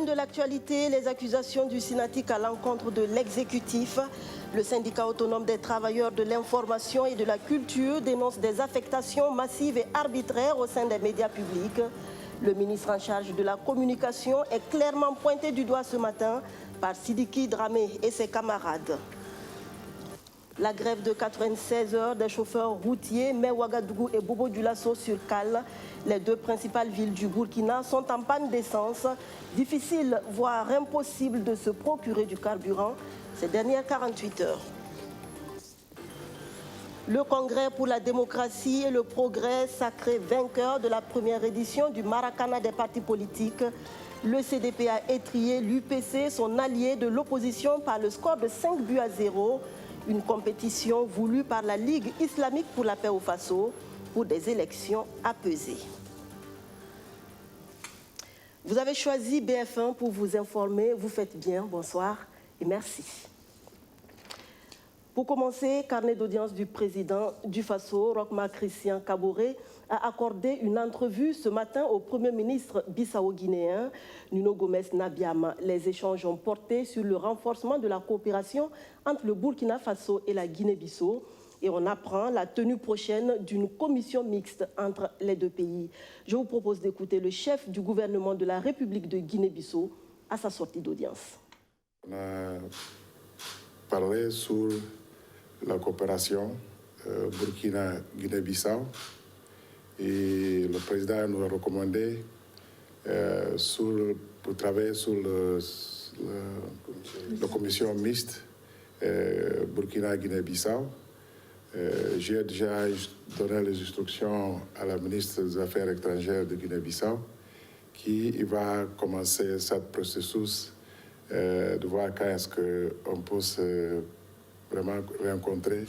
une de l'actualité, les accusations du Synatic à l'encontre de l'exécutif. Le syndicat autonome des travailleurs de l'information et de la culture dénonce des affectations massives et arbitraires au sein des médias publics. Le ministre en charge de la communication est clairement pointé du doigt ce matin par Sidiki Dramé et ses camarades. La grève de 96 heures des chauffeurs routiers met Ouagadougou et Bobo Dioulasso sur cale. Les deux principales villes du Burkina sont en panne d'essence. Difficile, voire impossible de se procurer du carburant ces dernières 48 heures. Le Congrès pour la démocratie et le progrès, sacré vainqueur de la première édition du Maracana des partis politiques. Le CDP a étrié l'UPC, son allié de l'opposition, par le score de 5-0. Une compétition voulue par la Ligue islamique pour la paix au Faso pour des élections apaisées. Vous avez choisi BF1 pour vous informer. Vous faites bien. Bonsoir et merci. Pour commencer, carnet d'audience du président du Faso, Roch-Marc Christian Kaboré, a accordé une entrevue ce matin au Premier ministre bissau-guinéen, Nuno Gomes-Nabiama. Les échanges ont porté sur le renforcement de la coopération entre le Burkina Faso et la Guinée-Bissau. Et on apprend la tenue prochaine d'une commission mixte entre les deux pays. Je vous propose d'écouter le chef du gouvernement de la République de Guinée-Bissau à sa sortie d'audience. On a parlé sur la coopération Burkina-Guinée-Bissau et le président nous a recommandé pour travailler sur la commission mixte Burkina-Guinée-Bissau. J'ai déjà donné les instructions à la ministre des Affaires étrangères de Guinée-Bissau qui va commencer ce processus de voir quand est-ce qu'on peut vraiment rencontrer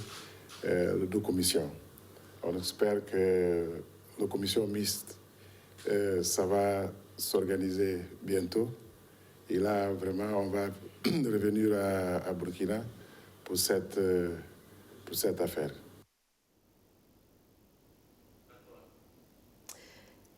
les deux commissions. On espère que la commission mixte, ça va s'organiser bientôt. Et là, vraiment, on va revenir à Burkina pour cette affaire.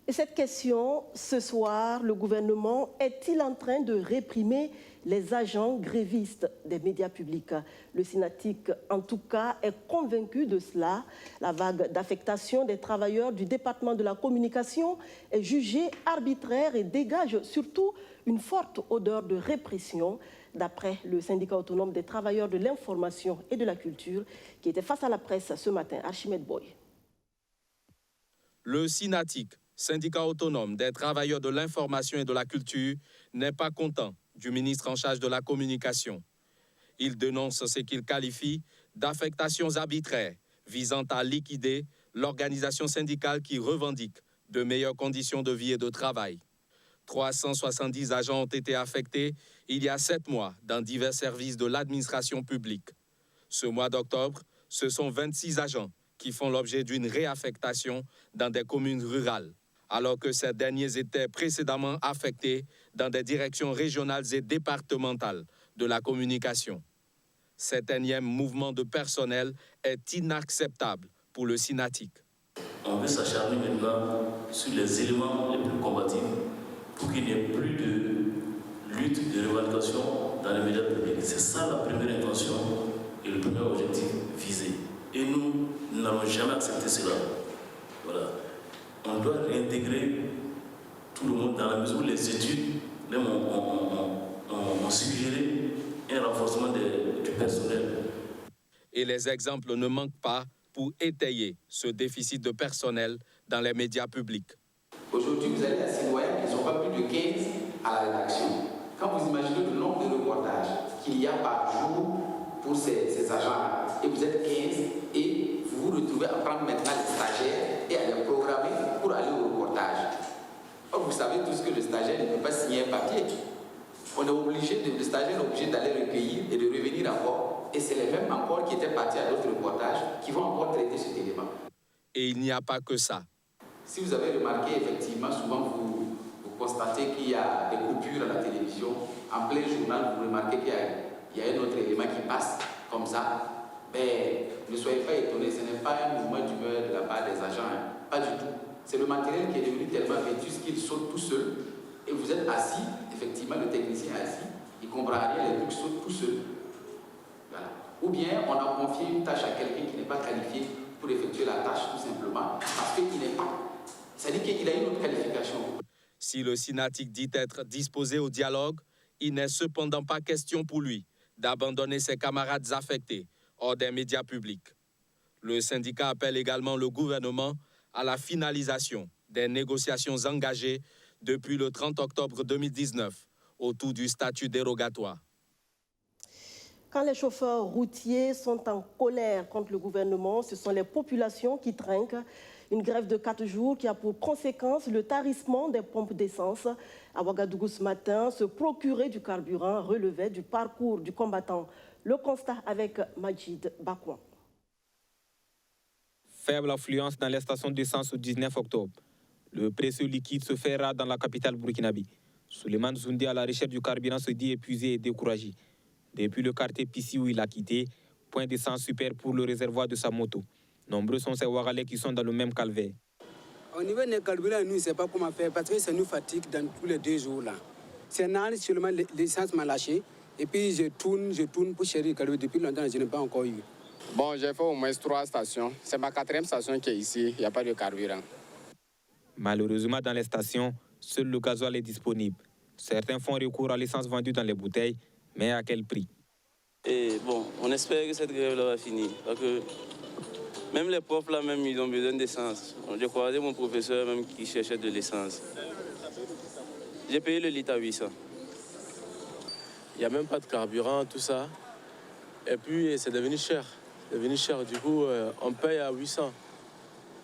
Et cette question, ce soir, le gouvernement est-il en train de réprimer les agents grévistes des médias publics? Le Synatic, en tout cas, est convaincu de cela. La vague d'affectation des travailleurs du département de la communication est jugée arbitraire et dégage surtout une forte odeur de répression, d'après le syndicat autonome des travailleurs de l'information et de la culture, qui était face à la presse ce matin. Archimède Boy. Le Synatic, syndicat autonome des travailleurs de l'information et de la culture, n'est pas content du ministre en charge de la communication. Il dénonce ce qu'il qualifie d'affectations arbitraires visant à liquider l'organisation syndicale qui revendique de meilleures conditions de vie et de travail. 370 agents ont été affectés il y a 7 mois dans divers services de l'administration publique. Ce mois d'octobre, ce sont 26 agents qui font l'objet d'une réaffectation dans des communes rurales, alors que ces derniers étaient précédemment affectés dans des directions régionales et départementales de la communication. Cet énième mouvement de personnel est inacceptable pour le Synatic. On veut s'acharner maintenant sur les éléments les plus combatifs pour qu'il n'y ait plus de lutte, de revendication dans les médias publics. C'est ça la première intention et le premier objectif visé. Et nous n'allons jamais accepter cela. Voilà. On doit réintégrer tout le monde dans la mesure où les études même ont suggéré un renforcement du personnel. Et les exemples ne manquent pas pour étayer ce déficit de personnel dans les médias publics. Aujourd'hui, vous avez des citoyens qui ne sont pas plus de 15 à la rédaction. Quand vous imaginez le nombre de reportages qu'il y a par jour pour ces agents-là, et vous êtes 15, et vous vous retrouvez à prendre maintenant les stagiaires et à les programmer pour aller au reportage. Or, vous savez tous que le stagiaire ne peut pas signer un papier. On est obligé, le stagiaire est obligé d'aller recueillir et de revenir encore. Et c'est les mêmes encore qui étaient partis à d'autres reportages qui vont encore traiter cet élément. Et il n'y a pas que ça. Si vous avez remarqué, effectivement, souvent vous constatez qu'il y a des coupures à la télévision. En plein journal, vous remarquez qu'il y a un autre élément qui passe comme ça. Mais ne soyez pas étonnés, ce n'est pas un mouvement d'humeur de la part des agents, hein. Pas du tout. C'est le matériel qui est devenu tellement vétuste qu'il saute tout seul et vous êtes assis, effectivement, le technicien est assis, il ne comprend rien, les trucs sautent tout seul. Voilà. Ou bien on a confié une tâche à quelqu'un qui n'est pas qualifié pour effectuer la tâche, tout simplement, parce qu'il n'est pas. C'est-à-dire qu'il a une autre qualification. Si le Synatic dit être disposé au dialogue, il n'est cependant pas question pour lui d'abandonner ses camarades affectés hors des médias publics. Le syndicat appelle également le gouvernement à la finalisation des négociations engagées depuis le 30 octobre 2019 autour du statut dérogatoire. Quand les chauffeurs routiers sont en colère contre le gouvernement, ce sont les populations qui trinquent. Une grève de 4 jours qui a pour conséquence le tarissement des pompes d'essence. À Ouagadougou ce matin, se procurer du carburant relevait du parcours du combattant. Le constat avec Majid Bakouan. Faible affluence dans les stations d'essence au 19 octobre. Le précieux liquide se fait rare dans la capitale burkinabé. Souleymane Zoundi, à la recherche du carburant, se dit épuisé et découragé. Depuis le quartier Pissi où il a quitté, point d'essence super pour le réservoir de sa moto. Nombreux sont ces Ouagalais qui sont dans le même calvaire. Au niveau des carburants, nous ne savons pas comment faire parce que ça nous fatigue dans tous les 2 jours là. C'est un seulement l'essence m'a lâché et puis je tourne pour chercher le carburant. Depuis longtemps, je n'ai pas encore eu. Bon, j'ai fait au moins 3 stations. C'est ma 4e station qui est ici. Il n'y a pas de carburant. Malheureusement, dans les stations, seul le gasoil est disponible. Certains font recours à l'essence vendue dans les bouteilles, mais à quel prix? Et bon, on espère que cette grève va finir. Parce que même les profs là, même, ils ont besoin d'essence. J'ai croisé mon professeur même qui cherchait de l'essence. J'ai payé le litre à 800. Il n'y a même pas de carburant, tout ça. Et puis, c'est devenu cher. C'est devenu cher. Du coup, on paye à 800.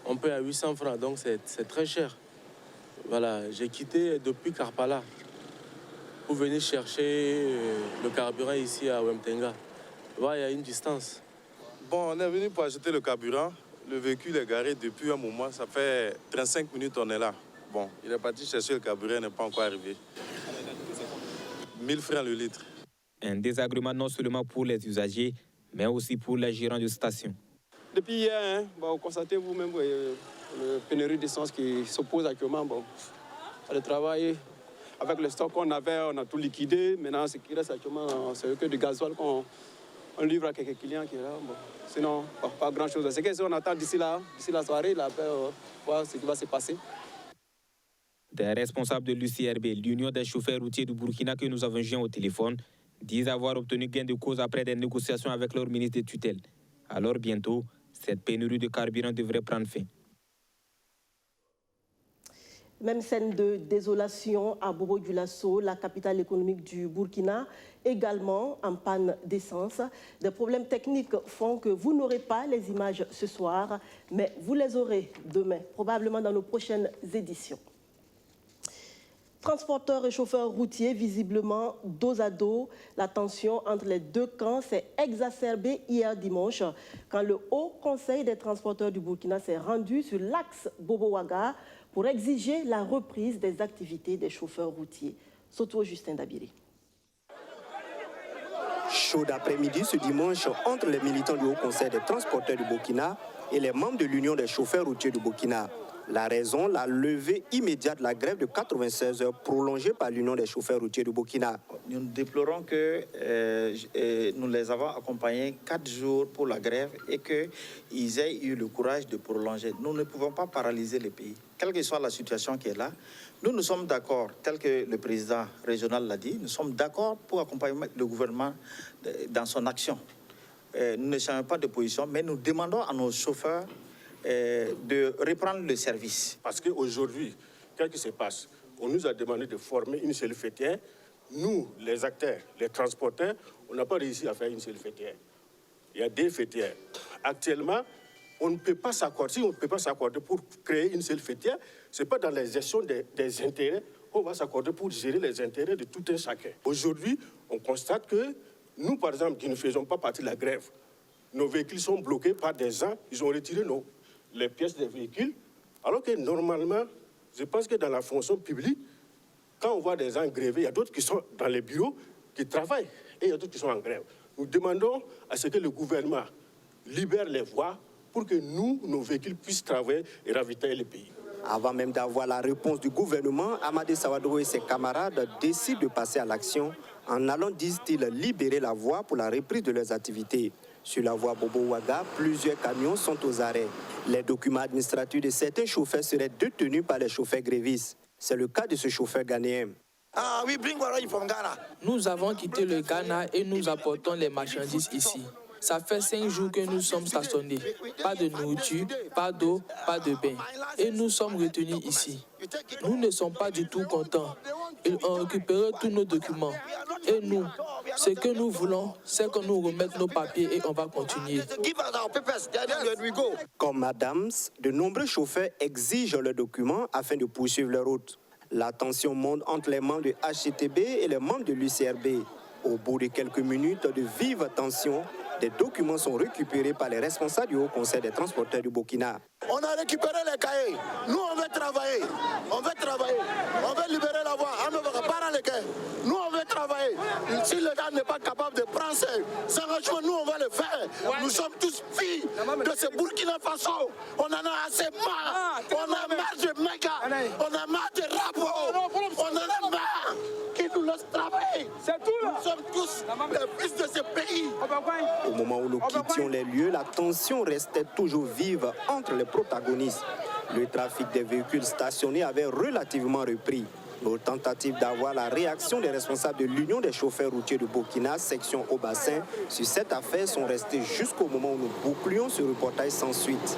On paye à 800 francs, donc c'est très cher. Voilà, j'ai quitté depuis Karpala pour venir chercher le carburant ici à Wemtenga. Voilà, il y a une distance. Bon, on est venu pour acheter le carburant. Le véhicule est garé depuis un moment. Ça fait 35 minutes qu'on est là. Bon, il est parti chercher le carburant, il n'est pas encore arrivé. 1000 francs le litre. Un désagrément non seulement pour les usagers, mais aussi pour les gérants de station. Depuis hier, vous constatez vous-même le pénurie d'essence qui s'oppose actuellement. Bon, à le travail, avec le stock qu'on avait, on a tout liquidé. Maintenant, ce qui reste actuellement, c'est que du gasoil qu'on livre à quelques clients qui est là. Bon, sinon, pas grand-chose. C'est que si on attend d'ici la soirée, là, après, voir ce qui va se passer. Des responsables de l'UCRB, l'Union des chauffeurs routiers du Burkina, que nous avons joint au téléphone, disent avoir obtenu gain de cause après des négociations avec leur ministre de tutelle. Alors bientôt, cette pénurie de carburant devrait prendre fin. Même scène de désolation à Bobo-Dioulasso, la capitale économique du Burkina, également en panne d'essence. Des problèmes techniques font que vous n'aurez pas les images ce soir, mais vous les aurez demain, probablement dans nos prochaines éditions. Transporteurs et chauffeurs routiers, visiblement dos à dos, la tension entre les deux camps s'est exacerbée hier dimanche quand le Haut Conseil des transporteurs du Burkina s'est rendu sur l'axe Bobo-Ouaga pour exiger la reprise des activités des chauffeurs routiers. Soto Justin Dabiri. Chaud d'après-midi ce dimanche entre les militants du Haut Conseil des transporteurs du Burkina et les membres de l'Union des chauffeurs routiers du Burkina. La raison, la levée immédiate de la grève de 96 heures prolongée par l'Union des chauffeurs routiers du Burkina. Nous déplorons que nous les avons accompagnés 4 jours pour la grève et qu'ils aient eu le courage de prolonger. Nous ne pouvons pas paralyser le pays. Quelle que soit la situation qui est là, nous sommes d'accord, tel que le président régional l'a dit, nous sommes d'accord pour accompagner le gouvernement dans son action. Nous ne changeons pas de position, mais nous demandons à nos chauffeurs de reprendre le service. Parce qu'aujourd'hui, qu'est-ce qui se passe? On nous a demandé de former une seule fêtière. Nous, les acteurs, les transporteurs, on n'a pas réussi à faire une seule fêtière. Il y a 2 fêtières. Actuellement, on ne peut pas s'accorder. Si on ne peut pas s'accorder pour créer une seule fêtière, ce n'est pas dans la gestion des intérêts qu'on va s'accorder pour gérer les intérêts de tout un chacun. Aujourd'hui, on constate que nous, par exemple, qui ne faisons pas partie de la grève, nos véhicules sont bloqués par des gens, ils ont retiré les pièces des véhicules, alors que normalement, je pense que dans la fonction publique, quand on voit des gens grévés, il y a d'autres qui sont dans les bureaux, qui travaillent, et il y a d'autres qui sont en grève. Nous demandons à ce que le gouvernement libère les voies pour que nous, nos véhicules, puissent travailler et ravitailler le pays. Avant même d'avoir la réponse du gouvernement, Amadé Sawadoro et ses camarades décident de passer à l'action en allant, disent-ils, libérer la voie pour la reprise de leurs activités. Sur la voie Bobo-Ouaga, plusieurs camions sont aux arrêts. Les documents administratifs de certains chauffeurs seraient détenus par les chauffeurs grévistes. C'est le cas de ce chauffeur ghanéen. Nous avons quitté le Ghana et nous apportons les marchandises ici. Ça fait 5 jours que nous sommes stationnés. Pas de nourriture, pas d'eau, pas de bain. Et nous sommes retenus ici. Nous ne sommes pas du tout contents. Ils ont récupéré tous nos documents. Et nous, ce que nous voulons, c'est que nous remettent nos papiers et on va continuer. Comme Adams, de nombreux chauffeurs exigent leurs documents afin de poursuivre leur route. La tension monte entre les membres de HCTB et les membres de l'UCRB. Au bout de quelques minutes de vive tension, des documents sont récupérés par les responsables du Haut Conseil des transporteurs du Burkina. On a récupéré les cahiers. Nous, on veut travailler. On veut travailler. On veut libérer la voie. On veut pas les cahiers. Nous, on veut travailler. Si le gars n'est pas capable de prendre ses engagements, nous, on va le faire. Nous sommes tous filles de ce Burkina Faso. On en a assez marre. On a marre de méga. On a marre de rapports. On en a marre. Qui nous laisse travailler. C'est tout. Nous sommes tous les fils de ce pays. Au moment où nous quittions les lieux, la tension restait toujours vive entre les protagonistes. Le trafic des véhicules stationnés avait relativement repris. Nos tentatives d'avoir la réaction des responsables de l'Union des chauffeurs routiers de Burkina, section au bassin, sur cette affaire sont restées jusqu'au moment où nous bouclions ce reportage sans suite.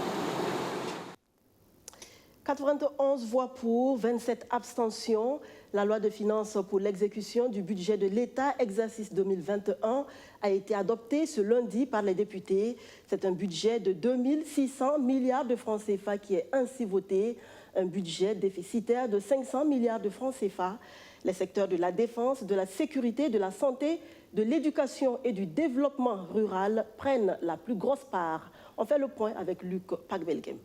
91 voix pour, 27 abstentions. La loi de finances pour l'exécution du budget de l'État, exercice 2021, a été adoptée ce lundi par les députés. C'est un budget de 2600 milliards de francs CFA qui est ainsi voté. Un budget déficitaire de 500 milliards de francs CFA. Les secteurs de la défense, de la sécurité, de la santé, de l'éducation et du développement rural prennent la plus grosse part. On fait le point avec Luc Pagbelgem.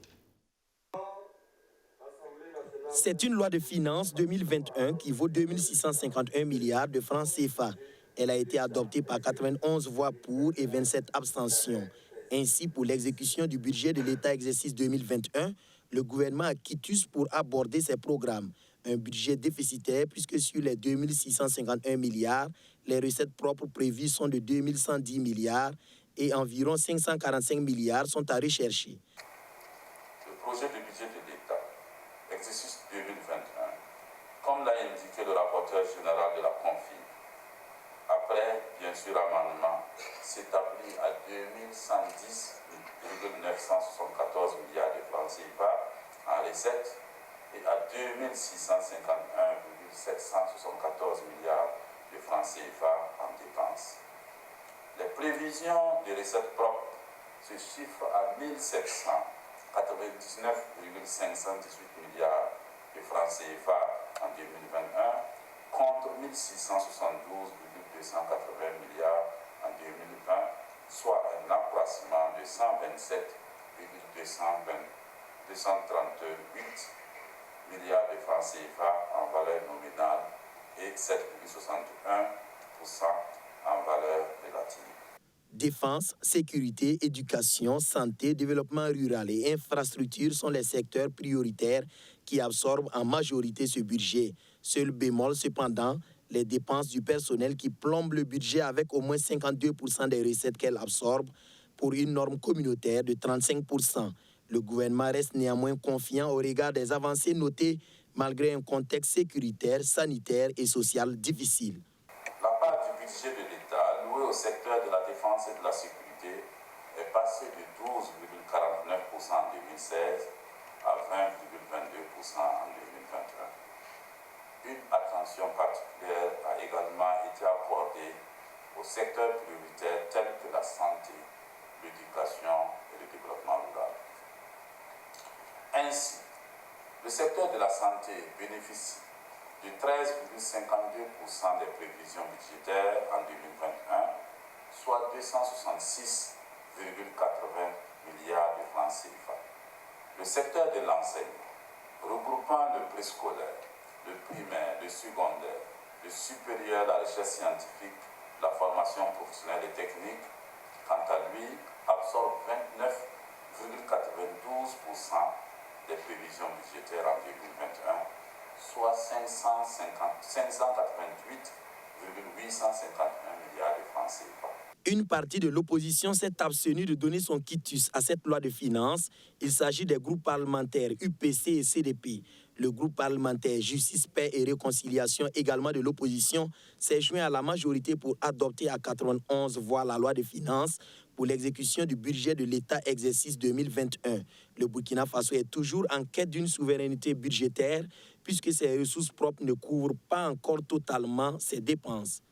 C'est une loi de finances 2021 qui vaut 2651 milliards de francs CFA. Elle a été adoptée par 91 voix pour et 27 abstentions. Ainsi, pour l'exécution du budget de l'État exercice 2021, le gouvernement a quitus pour aborder ses programmes. Un budget déficitaire puisque sur les 2651 milliards, les recettes propres prévues sont de 2110 milliards et environ 545 milliards sont à rechercher. Le projet de budget de l'État exercice 2021, comme l'a indiqué le rapporteur général de la CONFI, après, bien sûr, amendement, s'établit à 2110,974 milliards de francs CFA en recettes et à 2651,774 milliards de francs CFA en dépenses. Les prévisions de recettes propres se chiffrent à 1799,518 milliards de francs CFA en 2021 contre 1672,280 milliards en 2020, soit un accroissement de 127,238 milliards de francs CFA en valeur nominale et 7,61% en valeur relative. Défense, sécurité, éducation, santé, développement rural et infrastructures sont les secteurs prioritaires qui absorbent en majorité ce budget. Seul bémol cependant, les dépenses du personnel qui plombent le budget avec au moins 52% des recettes qu'elle absorbe pour une norme communautaire de 35%. Le gouvernement reste néanmoins confiant au regard des avancées notées malgré un contexte sécuritaire, sanitaire et social difficile. La part du budget de l'État allouée au secteur de la défense et de la sécurité est passée de 12,49% en 2016 à 20,22% en 2021. Une attention particulière a également été accordée aux secteurs prioritaires tels que la santé, l'éducation et le développement rural. Ainsi, le secteur de la santé bénéficie de 13,52% des prévisions budgétaires en 2021, soit 266,80 milliards de francs CFA. Le secteur de l'enseignement, regroupant le préscolaire, le primaire, le secondaire, le supérieur, la recherche scientifique, la formation professionnelle et technique, quant à lui, absorbe 29,92% des prévisions budgétaires en 2021, soit 588,851 milliards de francs CFA. Une partie de l'opposition s'est abstenue de donner son quitus à cette loi de finances. Il s'agit des groupes parlementaires UPC et CDP. Le groupe parlementaire Justice, Paix et Réconciliation, également de l'opposition, s'est joint à la majorité pour adopter à 91 voix la loi de finances pour l'exécution du budget de l'État exercice 2021. Le Burkina Faso est toujours en quête d'une souveraineté budgétaire puisque ses ressources propres ne couvrent pas encore totalement ses dépenses.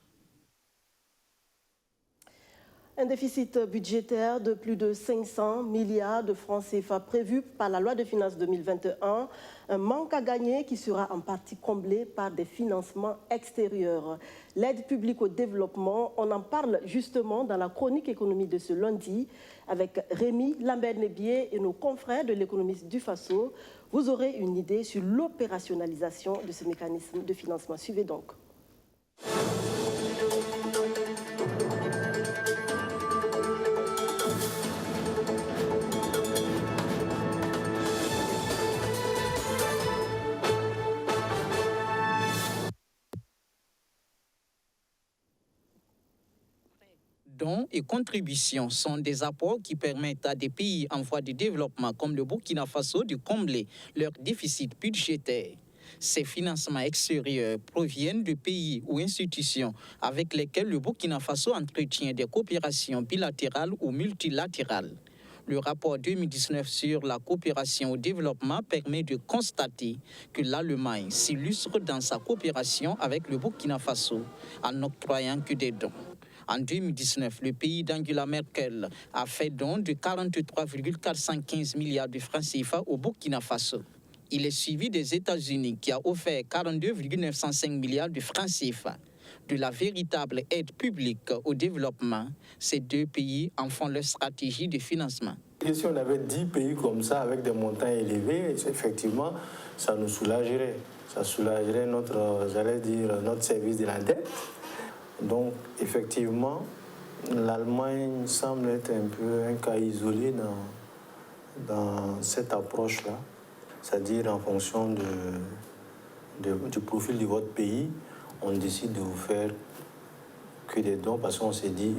Un déficit budgétaire de plus de 500 milliards de francs CFA prévu par la loi de finances 2021, un manque à gagner qui sera en partie comblé par des financements extérieurs. L'aide publique au développement, on en parle justement dans la chronique économie de ce lundi avec Rémi Lambert-Nebier et nos confrères de l'économiste du Faso. Vous aurez une idée sur l'opérationnalisation de ce mécanisme de financement. Suivez donc. Dons et contributions sont des apports qui permettent à des pays en voie de développement comme le Burkina Faso de combler leur déficit budgétaire. Ces financements extérieurs proviennent de pays ou institutions avec lesquels le Burkina Faso entretient des coopérations bilatérales ou multilatérales. Le rapport 2019 sur la coopération au développement permet de constater que l'Allemagne s'illustre dans sa coopération avec le Burkina Faso en n'octroyant que des dons. En 2019, le pays d'Angela Merkel a fait don de 43,415 milliards de francs CFA au Burkina Faso. Il est suivi des États-Unis qui a offert 42,905 milliards de francs CFA. De la véritable aide publique au développement, ces deux pays en font leur stratégie de financement. Et si on avait 10 pays comme ça avec des montants élevés, effectivement, ça nous soulagerait. Ça soulagerait notre service de la dette. Donc, effectivement, l'Allemagne semble être un peu un cas isolé dans cette approche-là. C'est-à-dire, en fonction du profil de votre pays, on décide de vous faire que des dons parce qu'on s'est dit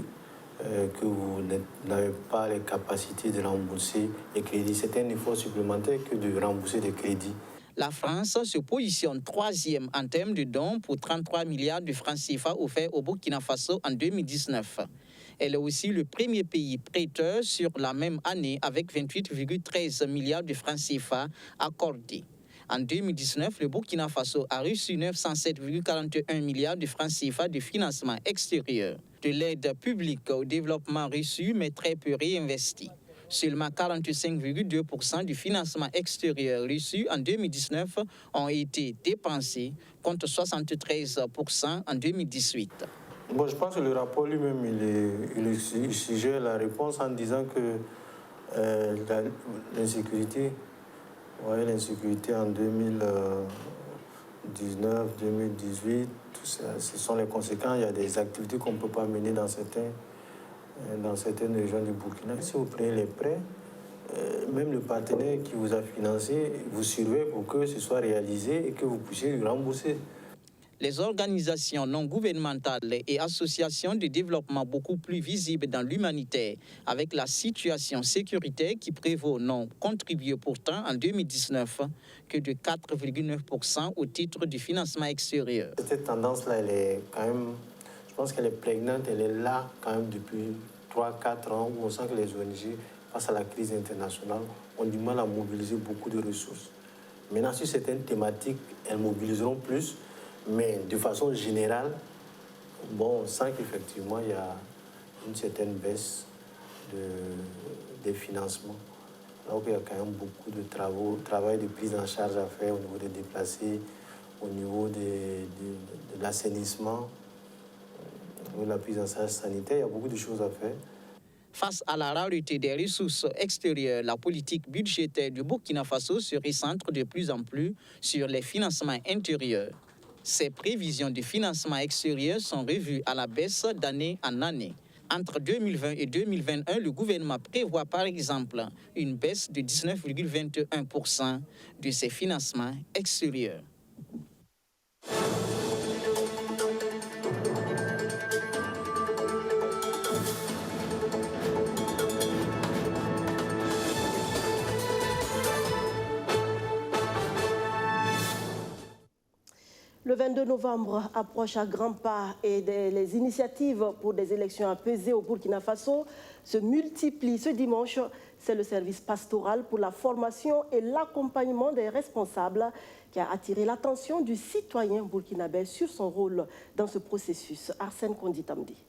que vous n'avez pas les capacités de rembourser les crédits. C'est un effort supplémentaire que de rembourser des crédits. La France se positionne troisième en termes de dons pour 33 milliards de francs CFA offerts au Burkina Faso en 2019. Elle est aussi le premier pays prêteur sur la même année avec 28,13 milliards de francs CFA accordés. En 2019, le Burkina Faso a reçu 907,41 milliards de francs CFA de financement extérieur. De l'aide publique au développement reçue, mais très peu réinvestie. Seulement 45,2% du financement extérieur reçu en 2019 ont été dépensés, contre 73% en 2018. Bon, je pense que le rapport lui-même, il suggère la réponse en disant que l'insécurité en 2019, 2018, tout ça, ce sont les conséquences. Il y a des activités qu'on ne peut pas mener dans certaines régions du Burkina. Si vous prenez les prêts, même le partenaire qui vous a financé vous surveille pour que ce soit réalisé et que vous puissiez le rembourser. Les organisations non gouvernementales et associations de développement beaucoup plus visibles dans l'humanitaire, avec la situation sécuritaire qui prévaut, n'ont contribué pourtant en 2019 que de 4,9% au titre du financement extérieur. Cette tendance-là, elle est quand même, je pense qu'elle est prégnante, elle est là quand même depuis 3-4 ans où on sent que les ONG, face à la crise internationale, ont du mal à mobiliser beaucoup de ressources. Maintenant, sur certaines thématiques, elles mobiliseront plus. Mais de façon générale, on sent qu'effectivement, il y a une certaine baisse des financements. Alors qu'il y a quand même beaucoup de travail de prise en charge à faire au niveau des déplacés, au niveau de l'assainissement, au niveau de la prise en charge sanitaire. Il y a beaucoup de choses à faire. Face à la rareté des ressources extérieures, la politique budgétaire du Burkina Faso se recentre de plus en plus sur les financements intérieurs. Ces prévisions de financement extérieur sont revues à la baisse d'année en année. Entre 2020 et 2021, le gouvernement prévoit par exemple une baisse de 19,21% de ses financements extérieurs. Le 22 novembre approche à grands pas et les initiatives pour des élections apaisées au Burkina Faso se multiplient. Ce dimanche, c'est le service pastoral pour la formation et l'accompagnement des responsables qui a attiré l'attention du citoyen burkinabé sur son rôle dans ce processus. Arsène Konditamdi.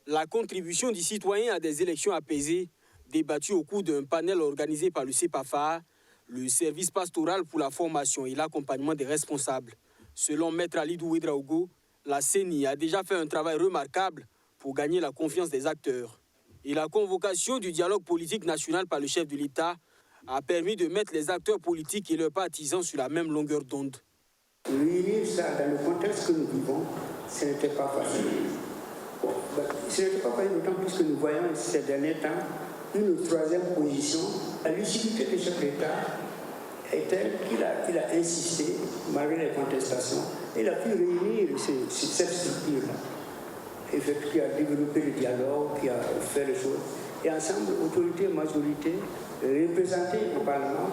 La contribution du citoyen à des élections apaisées, débattue au cours d'un panel organisé par le CEPAFA, le service pastoral pour la formation et l'accompagnement des responsables. Selon Maître Alidou Ouedraogo, la CENI a déjà fait un travail remarquable pour gagner la confiance des acteurs. Et la convocation du dialogue politique national par le chef de l'État a permis de mettre les acteurs politiques et leurs partisans sur la même longueur d'onde. Réunir ça dans le contexte que nous vivons, ce n'était pas facile. Ce n'était pas facile d'autant plus que nous voyons ces derniers temps une troisième position. La lucidité du chef d'État est telle qu'il a insisté, malgré les contestations, il a pu réunir cette structure-là, qui a développé le dialogue, qui a fait les choses. Et ensemble, autorité, majorité, représentés au Parlement,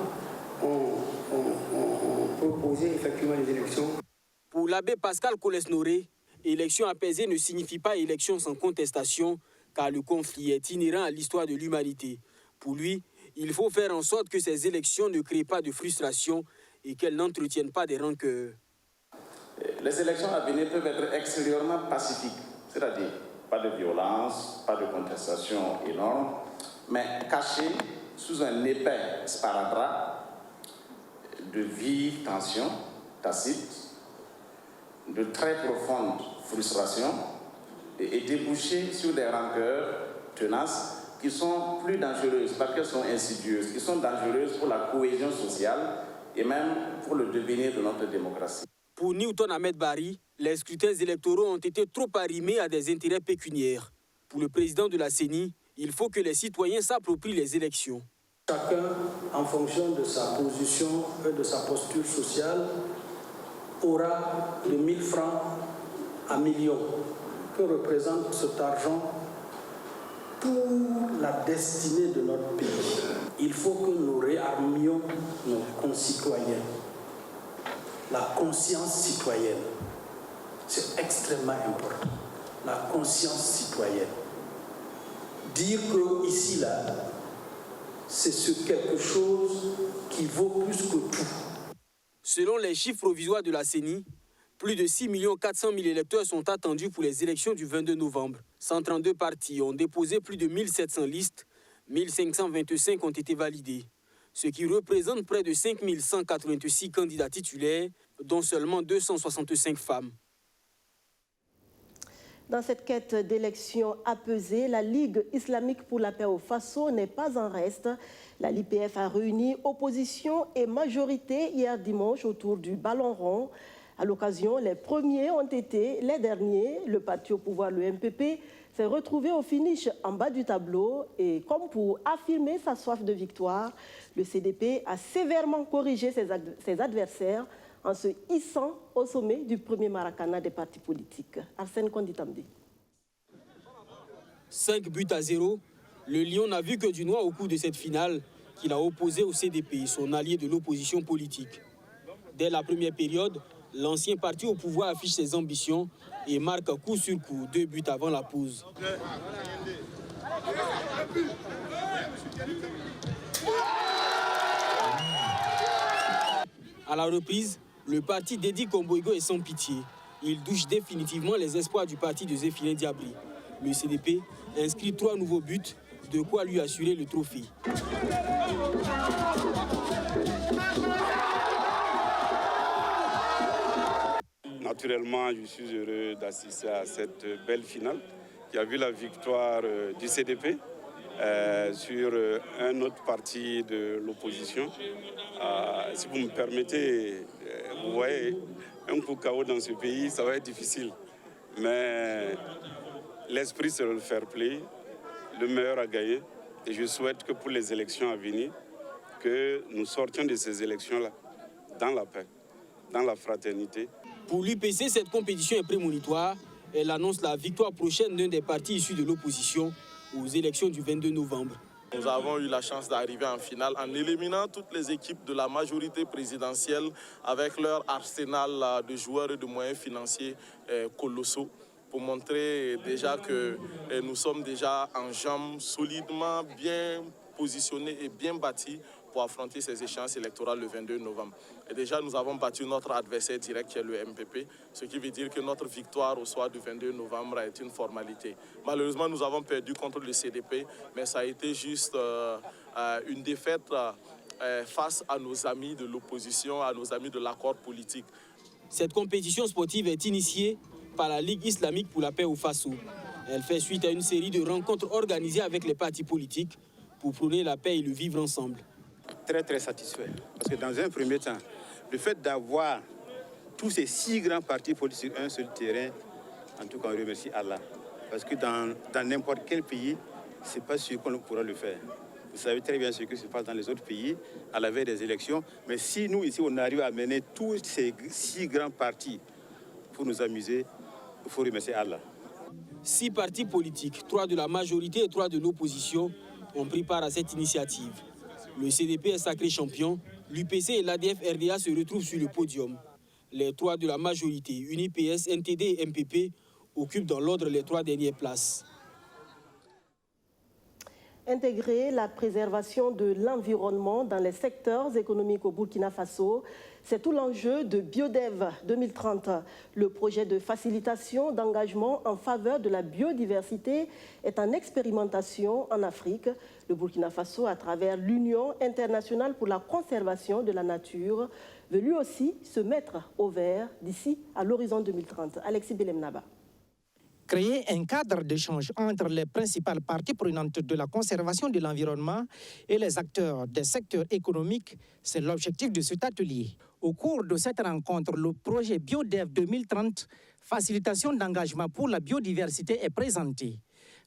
ont proposé effectivement les élections. Pour l'abbé Pascal Kolesnoré, élection apaisée ne signifie pas élection sans contestation, car le conflit est inhérent à l'histoire de l'humanité. Pour lui, il faut faire en sorte que ces élections ne créent pas de frustration et qu'elles n'entretiennent pas des rancœurs. Les élections à venir peuvent être extérieurement pacifiques, c'est-à-dire pas de violence, pas de contestation énorme, mais cachées sous un épais sparadrap de vives tensions tacites, de très profondes frustrations et débouchées sur des rancœurs tenaces qui sont plus dangereuses parce qu'elles sont insidieuses, qui sont dangereuses pour la cohésion sociale et même pour le devenir de notre démocratie. Pour Newton Ahmed Bari, les scrutins électoraux ont été trop arrimés à des intérêts pécuniaires. Pour le président de la CENI, il faut que les citoyens s'approprient les élections. Chacun, en fonction de sa position et de sa posture sociale, aura de 1000 francs à millions. Que représente cet argent pour la destinée de notre pays? Il faut que nous réarmions nos concitoyens. La conscience citoyenne, c'est extrêmement important. La conscience citoyenne. Dire que ici, là, c'est quelque chose qui vaut plus que tout. Selon les chiffres provisoires de la CENI, plus de 6 400 000 électeurs sont attendus pour les élections du 22 novembre. 132 partis ont déposé plus de 1700 listes, 1525 ont été validées, ce qui représente près de 5186 candidats titulaires, dont seulement 265 femmes. Dans cette quête d'élections apaisées, la Ligue islamique pour la paix au Faso n'est pas en reste. La LIPF a réuni opposition et majorité hier dimanche autour du ballon rond. À l'occasion, les premiers ont été les derniers. Le parti au pouvoir, le MPP, s'est retrouvé au finish en bas du tableau. Et comme pour affirmer sa soif de victoire, le CDP a sévèrement corrigé ses adversaires en se hissant au sommet du premier Maracana des partis politiques. Arsène Konditamdi. 5-0, le Lion n'a vu que du noir au cours de cette finale qu'il a opposé au CDP, son allié de l'opposition politique. Dès la première période, l'ancien parti au pouvoir affiche ses ambitions et marque coup sur coup 2 buts avant la pause. À la reprise, le parti d'Edi Komboigo est sans pitié. Il douche définitivement les espoirs du parti de Zéphirine Diabri. Le CDP inscrit 3 nouveaux buts, de quoi lui assurer le trophée. Naturellement, je suis heureux d'assister à cette belle finale qui a vu la victoire du CDP sur un autre parti de l'opposition. Si vous me permettez, vous voyez, un coup KO dans ce pays, ça va être difficile. Mais L'esprit, c'est le fair play, le meilleur à gagner. Et je souhaite que pour les élections à venir, que nous sortions de ces élections-là dans la paix, dans la fraternité. Pour l'UPC, cette compétition est prémonitoire. Elle annonce la victoire prochaine d'un des partis issus de l'opposition aux élections du 22 novembre. Nous avons eu la chance d'arriver en finale en éliminant toutes les équipes de la majorité présidentielle avec leur arsenal de joueurs et de moyens financiers colossaux pour montrer déjà que nous sommes déjà en jambes solidement bien positionnés et bien bâtis pour affronter ces échéances électorales le 22 novembre. Et déjà, nous avons battu notre adversaire direct qui est le MPP, ce qui veut dire que notre victoire au soir du 22 novembre est une formalité. Malheureusement, nous avons perdu contre le CDP, mais ça a été juste une défaite face à nos amis de l'opposition, à nos amis de l'accord politique. Cette compétition sportive est initiée par la Ligue islamique pour la paix au Faso. Elle fait suite à une série de rencontres organisées avec les partis politiques pour prôner la paix et le vivre ensemble. Très satisfait. Parce que dans un premier temps, le fait d'avoir tous ces 6 grands partis politiques sur un seul terrain, en tout cas on remercie Allah. Parce que dans n'importe quel pays, ce n'est pas sûr qu'on pourra le faire. Vous savez très bien ce qui se passe dans les autres pays, à la veille des élections. Mais si nous, ici, on arrive à mener tous ces 6 grands partis pour nous amuser, il faut remercier Allah. 6 partis politiques, 3 de la majorité et 3 de l'opposition, ont pris part à cette initiative. Le CDP est sacré champion, l'UPC et l'ADF-RDA se retrouvent sur le podium. Les 3 de la majorité, UNIPS, NTD et MPP, occupent dans l'ordre les 3 dernières places. Intégrer la préservation de l'environnement dans les secteurs économiques au Burkina Faso, c'est tout l'enjeu de BioDev 2030. Le projet de facilitation d'engagement en faveur de la biodiversité est en expérimentation en Afrique. Le Burkina Faso, à travers l'Union internationale pour la conservation de la nature, veut lui aussi se mettre au vert d'ici à l'horizon 2030. Alexis Belemnaba. Créer un cadre d'échange entre les principales parties prenantes de la conservation de l'environnement et les acteurs des secteurs économiques, c'est l'objectif de cet atelier. Au cours de cette rencontre, le projet BioDev 2030, facilitation d'engagement pour la biodiversité, est présenté.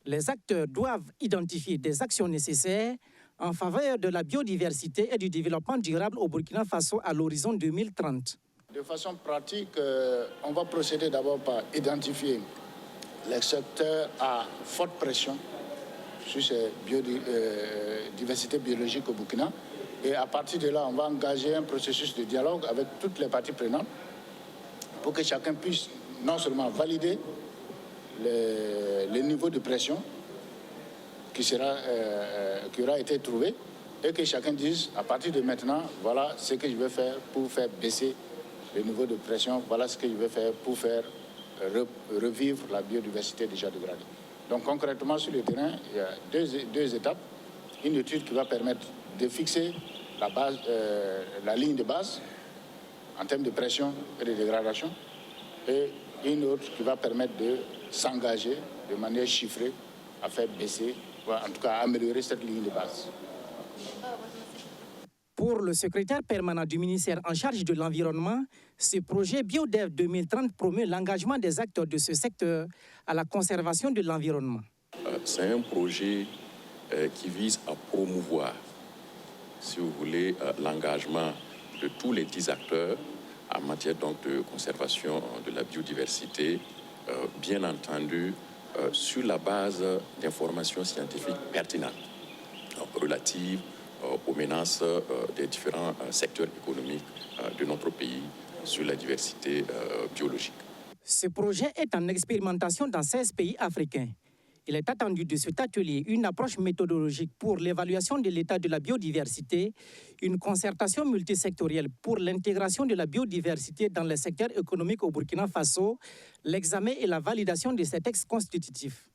Les acteurs doivent identifier des actions nécessaires en faveur de la biodiversité et du développement durable au Burkina Faso à l'horizon 2030. De façon pratique, on va procéder d'abord par identifier les secteurs à forte pression sur ces biodiversités biologiques au Burkina. Et à partir de là, on va engager un processus de dialogue avec toutes les parties prenantes pour que chacun puisse non seulement valider les niveaux de pression qui aura été trouvé et que chacun dise à partir de maintenant, voilà ce que je vais faire pour faire baisser le niveau de pression, voilà ce que je vais faire pour faire revivre la biodiversité déjà dégradée. Donc concrètement sur le terrain, il y a deux étapes. Une étude qui va permettre de fixer la ligne de base en termes de pression et de dégradation, et une autre qui va permettre de s'engager de manière chiffrée à faire baisser, en tout cas à améliorer cette ligne de base. Pour le secrétaire permanent du ministère en charge de l'environnement, ce projet BioDev 2030 promeut l'engagement des acteurs de ce secteur à la conservation de l'environnement. C'est un projet qui vise à promouvoir, si vous voulez, l'engagement de tous les 10 acteurs en matière donc, de conservation de la biodiversité, bien entendu sur la base d'informations scientifiques pertinentes relatives aux menaces des différents secteurs économiques de notre pays sur la diversité biologique. Ce projet est en expérimentation dans 16 pays africains. Il est attendu de cet atelier une approche méthodologique pour l'évaluation de l'état de la biodiversité, une concertation multisectorielle pour l'intégration de la biodiversité dans les secteurs économiques au Burkina Faso, l'examen et la validation de ces textes constitutifs.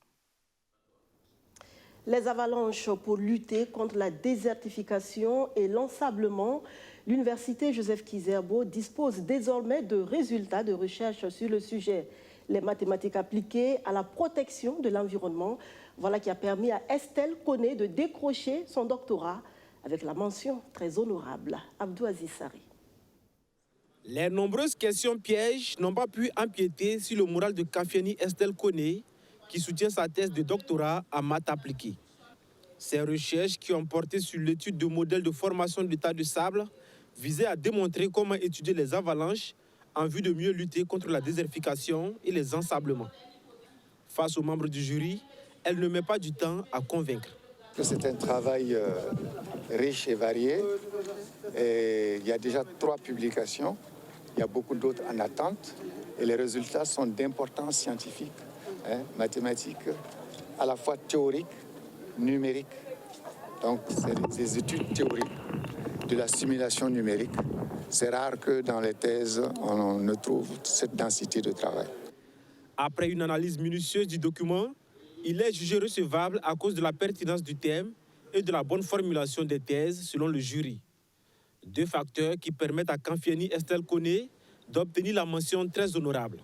Les avalanches pour lutter contre la désertification et l'ensablement, l'Université Joseph Kizerbo dispose désormais de résultats de recherche sur le sujet. Les mathématiques appliquées à la protection de l'environnement, voilà qui a permis à Estelle Koné de décrocher son doctorat avec la mention très honorable. Abdou Aziz Sari. Les nombreuses questions pièges n'ont pas pu empiéter sur le moral de Kafieni Estelle Koné, qui soutient sa thèse de doctorat en maths appliquées. Ces recherches qui ont porté sur l'étude de modèles de formation de tas de sable visaient à démontrer comment étudier les avalanches en vue de mieux lutter contre la désertification et les ensablements. Face aux membres du jury, elle ne met pas du temps à convaincre. C'est un travail riche et varié. Et il y a déjà 3 publications. Il y a beaucoup d'autres en attente. Et les résultats sont d'importance scientifique, mathématique, à la fois théorique, numérique. Donc, c'est des études théoriques de la simulation numérique. C'est rare que dans les thèses, on ne trouve cette densité de travail. Après une analyse minutieuse du document, il est jugé recevable à cause de la pertinence du thème et de la bonne formulation des thèses selon le jury. 2 facteurs qui permettent à Kamfieni Estelle Koné d'obtenir la mention très honorable.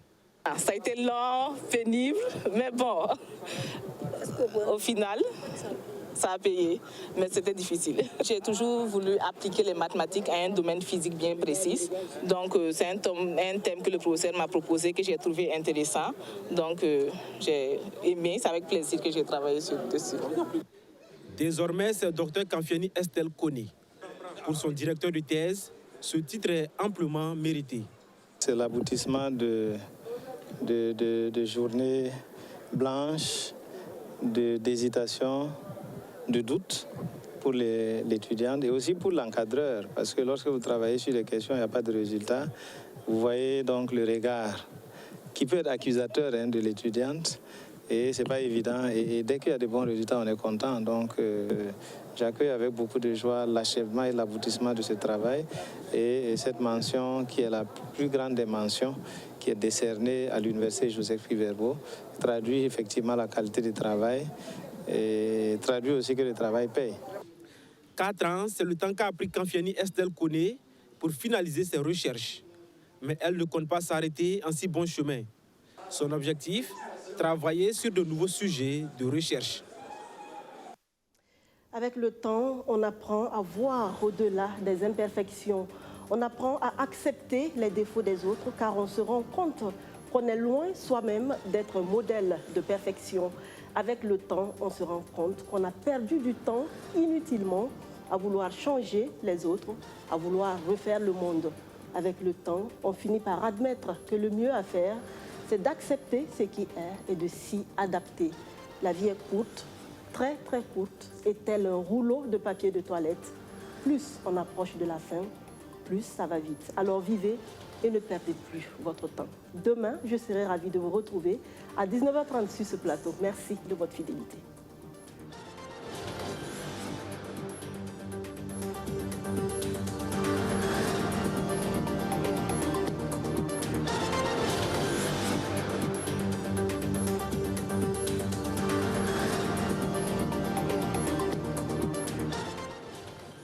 Ça a été long, pénible, mais bon, au final, ça a payé, mais c'était difficile. J'ai toujours voulu appliquer les mathématiques à un domaine physique bien précis. Donc, c'est un thème que le professeur m'a proposé, que j'ai trouvé intéressant. Donc, j'ai aimé, c'est avec plaisir que j'ai travaillé dessus. Désormais, c'est le Dr Kamfieni Estelle Koné. Pour son directeur de thèse, ce titre est amplement mérité. C'est l'aboutissement de journées blanches, d'hésitation, de doute pour l'étudiant et aussi pour l'encadreur. Parce que lorsque vous travaillez sur les questions, il n'y a pas de résultat. Vous voyez donc le regard qui peut être accusateur de l'étudiante. Et ce n'est pas évident. Et dès qu'il y a de bons résultats, on est content. Donc, j'accueille avec beaucoup de joie l'achèvement et l'aboutissement de ce travail. Et cette mention, qui est la plus grande des mentions, qui est décernée à l'Université Joseph Priverbeau, traduit effectivement la qualité du travail et traduit aussi que le travail paye. 4 ans, c'est le temps qu'a pris Kamfieni Estelle Koné pour finaliser ses recherches. Mais elle ne compte pas s'arrêter en si bon chemin. Son objectif, travailler sur de nouveaux sujets de recherche. Avec le temps, on apprend à voir au-delà des imperfections. On apprend à accepter les défauts des autres car on se rend compte qu'on est loin soi-même d'être modèle de perfection. Avec le temps, on se rend compte qu'on a perdu du temps inutilement à vouloir changer les autres, à vouloir refaire le monde. Avec le temps, on finit par admettre que le mieux à faire, c'est d'accepter ce qui est et de s'y adapter. La vie est courte, très très courte, et tel un rouleau de papier de toilette. Plus on approche de la fin, plus ça va vite. Alors vivez et ne perdez plus votre temps. Demain, je serai ravie de vous retrouver à 19h30 sur ce plateau. Merci de votre fidélité.